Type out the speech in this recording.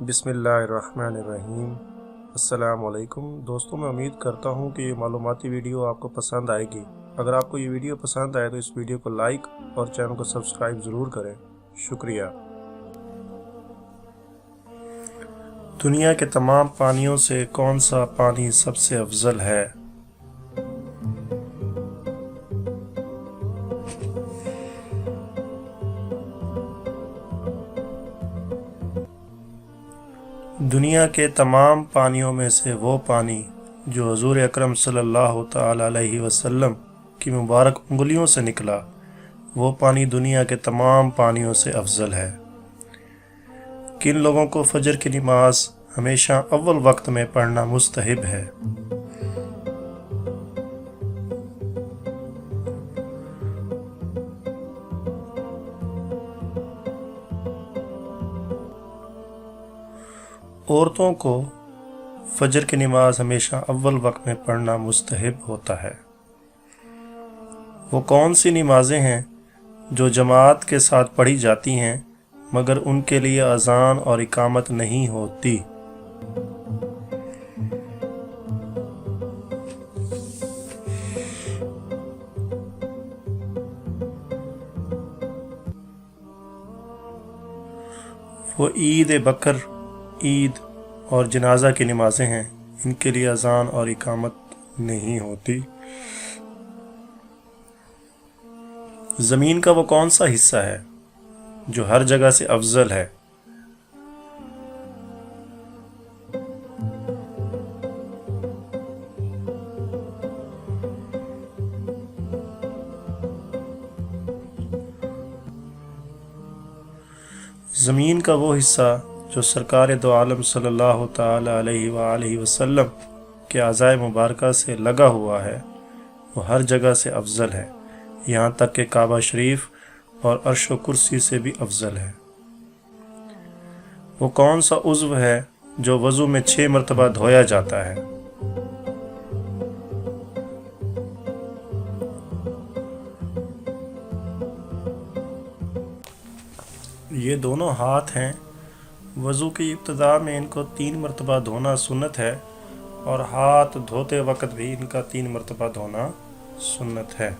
بسم اللہ الرحمن الرحیم۔ السلام علیکم دوستوں، میں امید کرتا ہوں کہ یہ معلوماتی ویڈیو آپ کو پسند آئے گی۔ اگر آپ کو یہ ویڈیو پسند آئے تو اس ویڈیو کو لائک اور چینل کو سبسکرائب ضرور کریں۔ شکریہ۔ دنیا کے تمام پانیوں سے کون سا پانی سب سے افضل ہے؟ دنیا کے تمام پانیوں میں سے وہ پانی جو حضور اکرم صلی اللہ تعالی علیہ وسلم کی مبارک انگلیوں سے نکلا، وہ پانی دنیا کے تمام پانیوں سے افضل ہے۔ کن لوگوں کو فجر کی نماز ہمیشہ اول وقت میں پڑھنا مستحب ہے؟ عورتوں کو فجر کی نماز ہمیشہ اول وقت میں پڑھنا مستحب ہوتا ہے۔ وہ کون سی نمازیں ہیں جو جماعت کے ساتھ پڑھی جاتی ہیں مگر ان کے لیے اذان اور اقامت نہیں ہوتی؟ وہ عید بکر، عید اور جنازہ کی نمازیں ہیں، ان کے لیے اذان اور اقامت نہیں ہوتی۔ زمین کا وہ کون سا حصہ ہے جو ہر جگہ سے افضل ہے؟ زمین کا وہ حصہ جو سرکار دو عالم صلی اللہ تعالی علیہ وآلہ وسلم کے اعضائے مبارکہ سے لگا ہوا ہے، وہ ہر جگہ سے افضل ہے، یہاں تک کہ کعبہ شریف اور عرش و کرسی سے بھی افضل ہے۔ وہ کون سا عضو ہے جو وضو میں 6 مرتبہ دھویا جاتا ہے؟ یہ دونوں ہاتھ ہیں۔ وضو کی ابتدا میں ان کو 3 مرتبہ دھونا سنت ہے اور ہاتھ دھوتے وقت بھی ان کا 3 مرتبہ دھونا سنت ہے۔